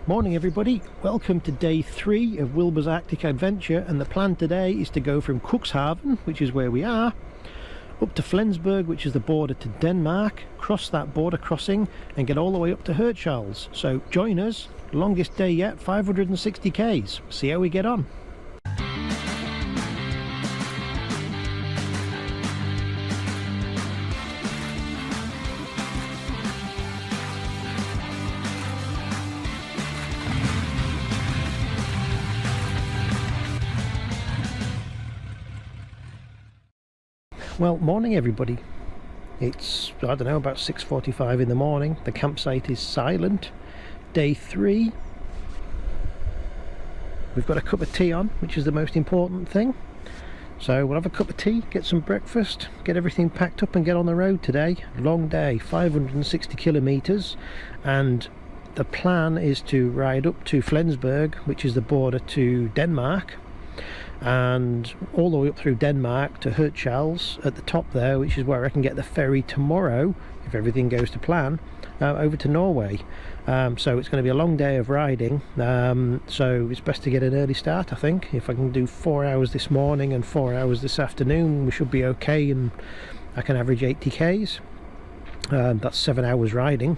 Morning everybody, welcome to day 3 of Wilbur's Arctic adventure, and the plan today is to go from Cuxhaven, which is where we are, up to Flensburg, which is the border to Denmark, cross that border crossing and get all the way up to Hirtshals. So join us, longest day yet, 560 k's, see how we get on. Well, morning everybody. It's, I don't know, about 6:45 in the morning. The campsite is silent. Day 3. We've got a cup of tea on, which is the most important thing. So we'll have a cup of tea, get some breakfast, get everything packed up and get on the road today. Long day, 560 kilometers, and the plan is to ride up to Flensburg, which is the border to Denmark, and all the way up through Denmark to Hirtshals at the top there, which is where I can get the ferry tomorrow, if everything goes to plan, over to Norway. So it's going to be a long day of riding, so it's best to get an early start. I think if I can do 4 hours this morning and 4 hours this afternoon, we should be okay, and I can average 80 k's. That's 7 hours riding,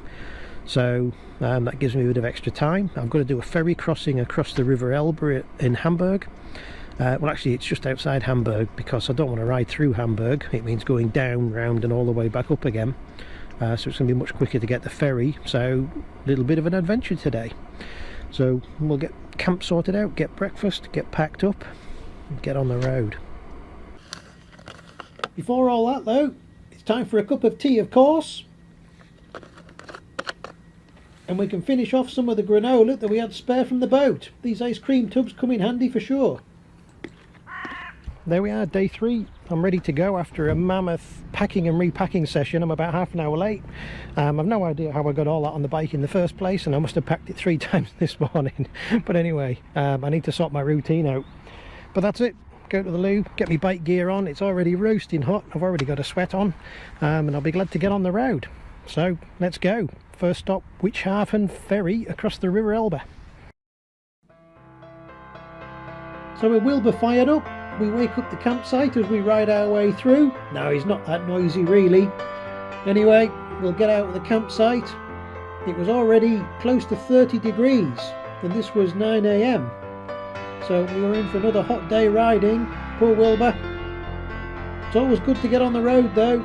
so that gives me a bit of extra time. I've got to do a ferry crossing across the River Elbe in Hamburg. Well, actually it's just outside Hamburg, because I don't want to ride through Hamburg. It means going down, round and all the way back up again, so it's going to be much quicker to get the ferry. So a little bit of an adventure today. So we'll get camp sorted out, get breakfast, get packed up and get on the road. Before all that though, it's time for a cup of tea, of course, and we can finish off some of the granola that we had spare from the boat. These ice cream tubs come in handy for sure. There we are, day 3. I'm ready to go after a mammoth packing and repacking session. I'm about half an hour late. I've no idea how I got all that on the bike in the first place, and I must have packed it 3 times this morning. But anyway, I need to sort my routine out. But that's it. Go to the loo, get my bike gear on. It's already roasting hot. I've already got a sweat on, and I'll be glad to get on the road. So let's go. First stop, Cuxhaven ferry across the River Elbe. So with Wilbur fired up, we wake up the campsite as we ride our way through. No, he's not that noisy really. Anyway, we'll get out of the campsite. It was already close to 30 degrees and this was 9 AM. So we were in for another hot day riding. Poor Wilbur. It's always good to get on the road though.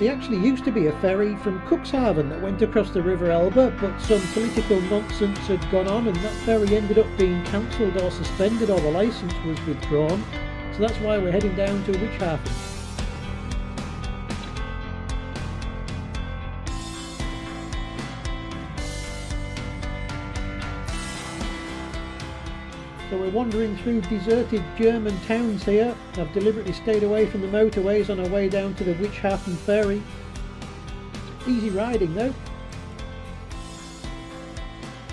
There actually used to be a ferry from Cuxhaven that went across the River Elbe, but some political nonsense had gone on and that ferry ended up being cancelled or suspended, or the licence was withdrawn. So that's why we're heading down to Cuxhaven. So we're wandering through deserted German towns here. I've deliberately stayed away from the motorways on our way down to the Cuxhaven ferry. Easy riding though.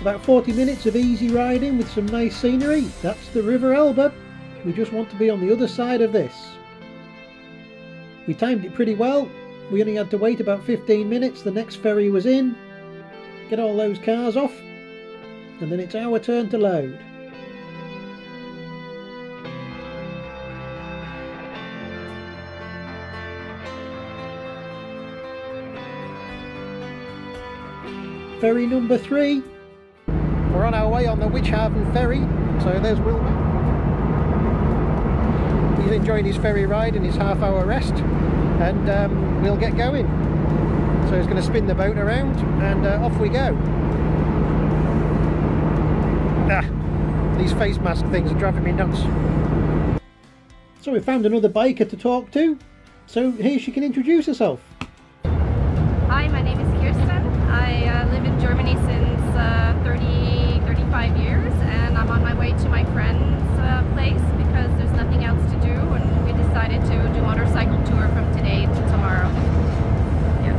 About 40 minutes of easy riding with some nice scenery. That's the River Elbe. We just want to be on the other side of this. We timed it pretty well. We only had to wait about 15 minutes. The next ferry was in. Get all those cars off, and then it's our turn to load. Ferry number 3. We're on our way on the Cuxhaven ferry, so there's Wilbur. He's enjoying his ferry ride and his half-hour rest, and we'll get going. So he's going to spin the boat around and off we go. These face mask things are driving me nuts. So we found another biker to talk to, so here she can introduce herself. Hi, my name is Kirsten. I live in Germany since 35 years, and I'm on my way to my friend's place because there's nothing else to do, and we decided to do motorcycle tour from today to tomorrow. Yeah.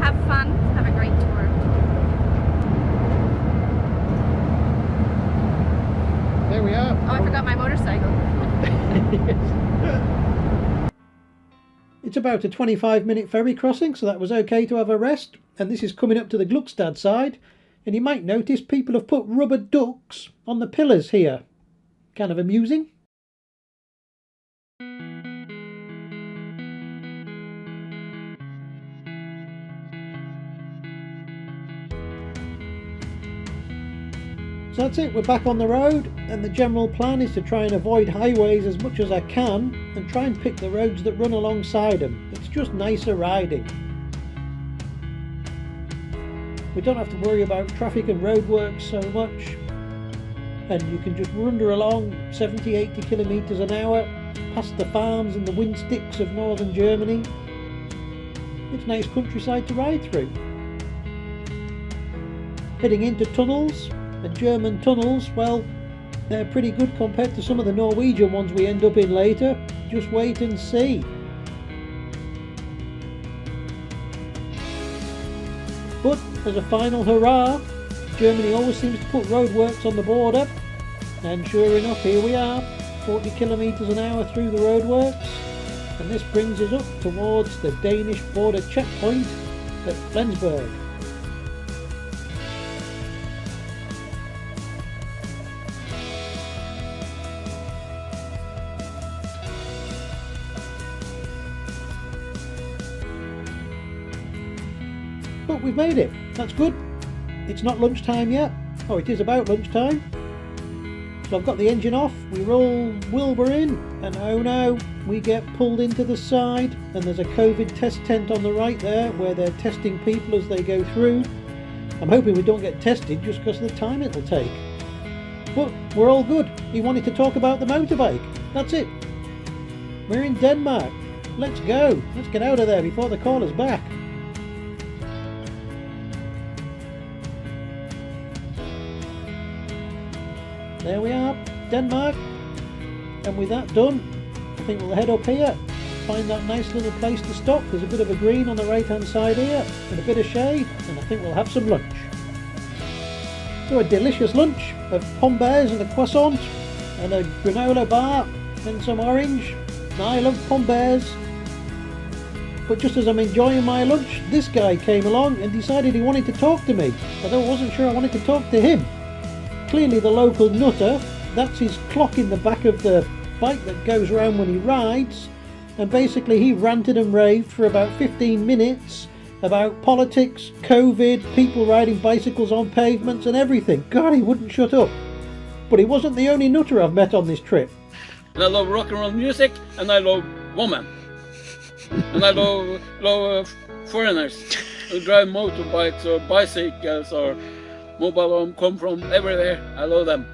Have fun, have a great tour. There we are. Oh, I forgot my motorcycle. It's about a 25-minute ferry crossing, so that was okay to have a rest. And this is coming up to the Gluckstad side. And you might notice people have put rubber ducks on the pillars here. Kind of amusing. So that's it, we're back on the road, and the general plan is to try and avoid highways as much as I can and try and pick the roads that run alongside them. It's just nicer riding. We don't have to worry about traffic and roadworks so much, and you can just wander along 70-80 kilometres an hour past the farms and the wind sticks of northern Germany. It's nice countryside to ride through. Heading into tunnels. And German tunnels, well, they're pretty good compared to some of the Norwegian ones we end up in later. Just wait and see. But as a final hurrah, Germany always seems to put roadworks on the border. And sure enough, here we are, 40 kilometres an hour through the roadworks. And this brings us up towards the Danish border checkpoint at Flensburg. But we've made it, that's good. It's not lunchtime yet. Oh, it is about lunchtime. So I've got the engine off, we roll Wilbur in, and oh no, we get pulled into the side, and there's a COVID test tent on the right there where they're testing people as they go through. I'm hoping we don't get tested just because of the time it'll take. But we're all good. He wanted to talk about the motorbike. That's it. We're in Denmark. Let's go. Let's get out of there before the caller's back. There we are, Denmark, and with that done, I think we'll head up here, find that nice little place to stop. There's a bit of a green on the right hand side here, and a bit of shade, and I think we'll have some lunch. So a delicious lunch of pommes and a croissant, and a granola bar, and some orange. I love pommes. But just as I'm enjoying my lunch, this guy came along and decided he wanted to talk to me, although I wasn't sure I wanted to talk to him. Clearly the local nutter, that's his clock in the back of the bike that goes around when he rides, and basically he ranted and raved for about 15 minutes about politics, COVID, people riding bicycles on pavements and everything. God, he wouldn't shut up. But he wasn't the only nutter I've met on this trip. And I love rock and roll music, and I love women. And I love foreigners who drive motorbikes or bicycles or mobile home, come from everywhere. I love them.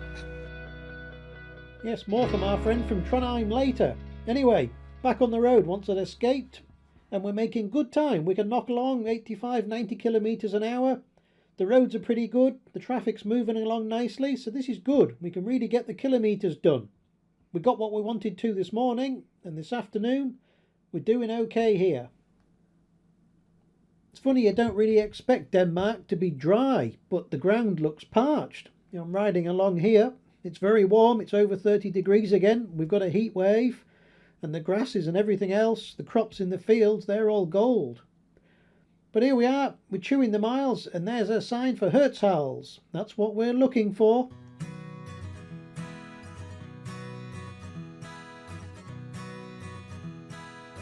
Yes, more from our friend from Trondheim later. Anyway, back on the road once I'd escaped, and we're making good time. We can knock along 85-90 kilometres an hour. The roads are pretty good, the traffic's moving along nicely, so this is good. We can really get the kilometres done. We got what we wanted to this morning, and this afternoon we're doing okay here. It's funny, you don't really expect Denmark to be dry, but the ground looks parched. You know, I'm riding along here. It's very warm. It's over 30 degrees again. We've got a heat wave, and the grasses and everything else, the crops in the fields, they're all gold. But here we are. We're chewing the miles, and there's a sign for Hertzhals. That's what we're looking for.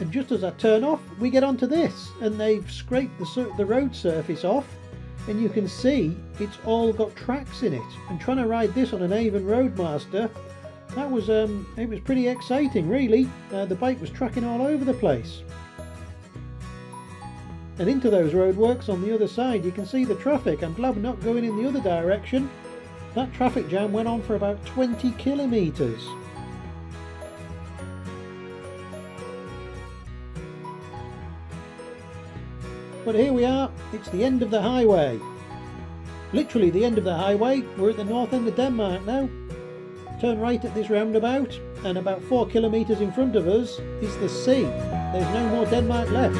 And just as I turn off, we get onto this, and they've scraped the road surface off, and you can see it's all got tracks in it. And trying to ride this on an Avon Roadmaster, that was it was pretty exciting, really. The bike was tracking all over the place. And into those roadworks on the other side, you can see the traffic. I'm glad we're not going in the other direction. That traffic jam went on for about 20 kilometres. But here we are, it's the end of the highway. Literally the end of the highway. We're at the north end of Denmark now. Turn right at this roundabout, and about 4 kilometres in front of us is the sea. There's no more Denmark left.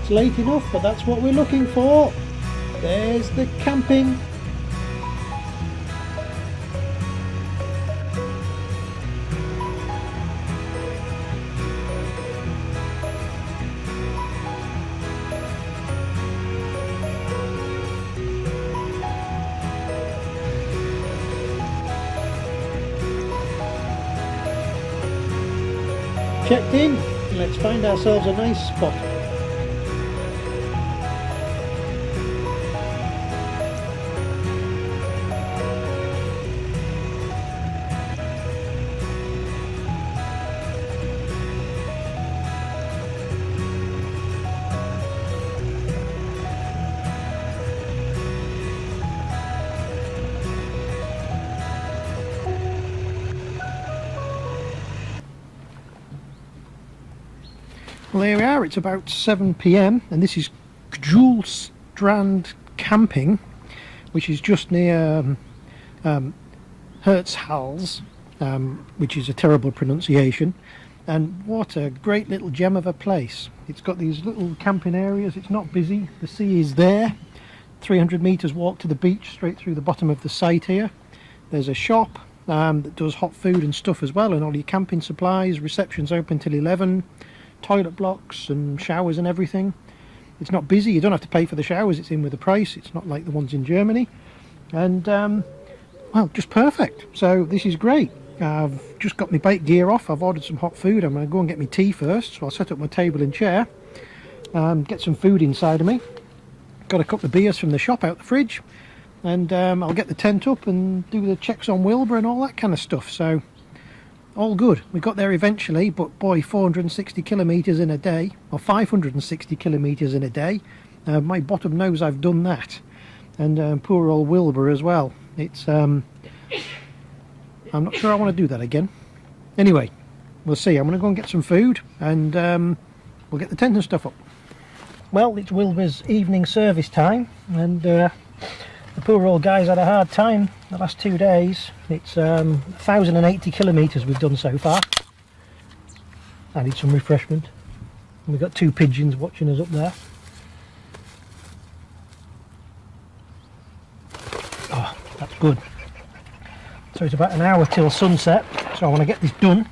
It's late enough, but that's what we're looking for. There's the camping. Checked in. Let's find ourselves a nice spot. Well, here we are. It's about 7 p.m. and this is Jules Strand camping, which is just near Hertzhals, which is a terrible pronunciation. And what a great little gem of a place. It's got these little camping areas. It's not busy. The sea is there. 300 meters walk to the beach straight through the bottom of the site here. There's a shop that does hot food and stuff as well, and all your camping supplies. Reception's open till 11. Toilet blocks and showers and everything. It's not busy. You don't have to pay for the showers. It's in with the price. It's not like the ones in Germany. And well, just perfect. So this is great. I've just got my bike gear off. I've ordered some hot food. I'm going to go and get my tea first, so I'll set up my table and chair, get some food inside of me. Got a couple of beers from the shop out the fridge, and I'll get the tent up and do the checks on Wilbur and all that kind of stuff. So all good. We got there eventually, but boy, 460 kilometers in a day, or 560 kilometers in a day. My bottom knows I've done that, and poor old Wilbur as well. It's I'm not sure I want to do that again. Anyway, we'll see. I'm going to go and get some food, and we'll get the tent and stuff up. Well, it's Wilbur's evening service time, and the poor old guy's had a hard time the last 2 days. It's 1,080 kilometres we've done so far. I need some refreshment. And we've got 2 pigeons watching us up there. Oh, that's good. So it's about an hour till sunset, so I want to get this done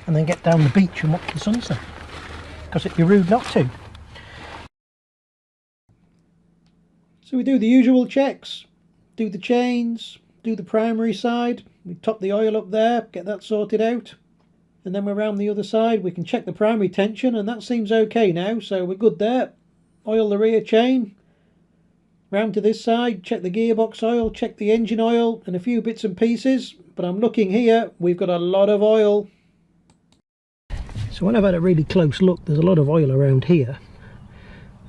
and then get down the beach and watch the sunset, because it'd be rude not to. So we do the usual checks, do the chains, do the primary side, we top the oil up there, get that sorted out, and then we're around the other side. We can check the primary tension, and that seems okay now, so we're good there. Oil the rear chain, round to this side, check the gearbox oil, check the engine oil, and a few bits and pieces, but I'm looking here, we've got a lot of oil. So when I've had a really close look, there's a lot of oil around here,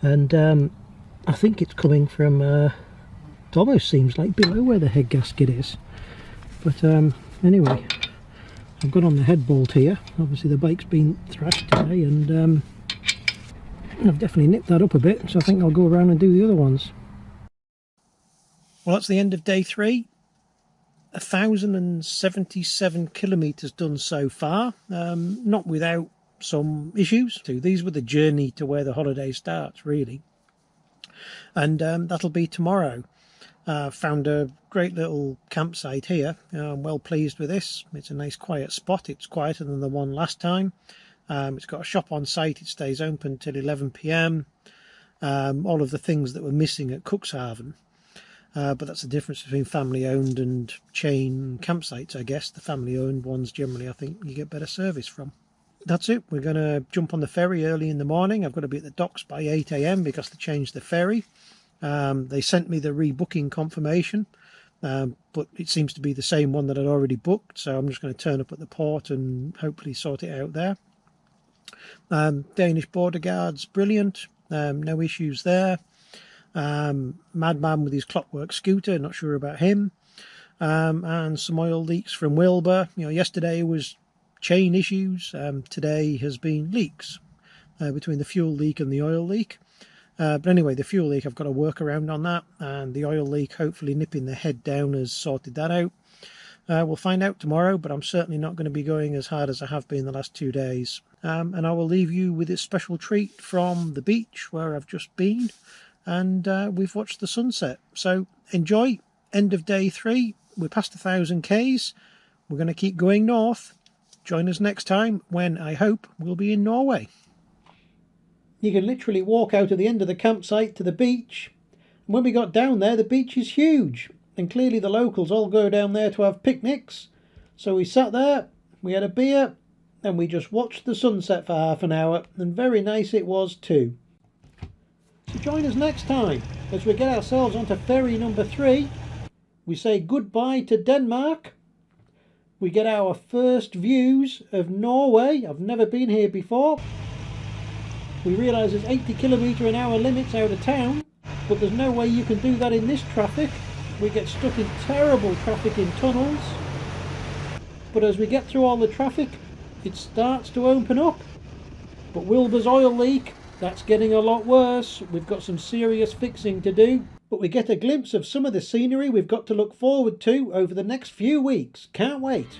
and I think it's coming from, it almost seems like below where the head gasket is. But anyway, I've got on the head bolt here. Obviously the bike's been thrashed today, and I've definitely nipped that up a bit, so I think I'll go around and do the other ones. Well, that's the end of day 3. 1,077 kilometres done so far, not without some issues. These were the journey to where the holiday starts, really. And that'll be tomorrow. Found a great little campsite here. I'm well pleased with this. It's a nice quiet spot. It's quieter than the one last time. It's got a shop on site. It stays open till 11 p.m. All of the things that were missing at Cuxhaven. But that's the difference between family owned and chain campsites, I guess. The family owned ones generally, I think, you get better service from. That's it. We're going to jump on the ferry early in the morning. I've got to be at the docks by 8 a.m. because they changed the ferry. They sent me the rebooking confirmation, but it seems to be the same one that I'd already booked, so I'm just going to turn up at the port and hopefully sort it out there. Danish Border guards, brilliant. No issues there. Madman with his clockwork scooter, not sure about him. And some oil leaks from Wilbur. You know, yesterday was chain issues. Today has been leaks between the fuel leak and the oil leak. But anyway, the fuel leak, I've got to work around on that, and the oil leak, hopefully nipping the head down, has sorted that out. We'll find out tomorrow, but I'm certainly not going to be going as hard as I have been the last 2 days. And I will leave you with this special treat from the beach where I've just been, and we've watched the sunset. So enjoy. End of day 3. We're past 1,000 Ks. We're going to keep going north. Join us next time when I hope we'll be in Norway. You can literally walk out of the end of the campsite to the beach. And when we got down there, the beach is huge. And clearly the locals all go down there to have picnics. So we sat there, we had a beer, and we just watched the sunset for half an hour. And very nice it was too. So join us next time as we get ourselves onto ferry number 3. We say goodbye to Denmark. We get our first views of Norway. I've never been here before. We realise there's 80 km/h limits out of town, but there's no way you can do that in this traffic. We get stuck in terrible traffic in tunnels. But as we get through all the traffic, it starts to open up. But Wilbur's oil leak, that's getting a lot worse. We've got some serious fixing to do. But we get a glimpse of some of the scenery we've got to look forward to over the next few weeks. Can't wait.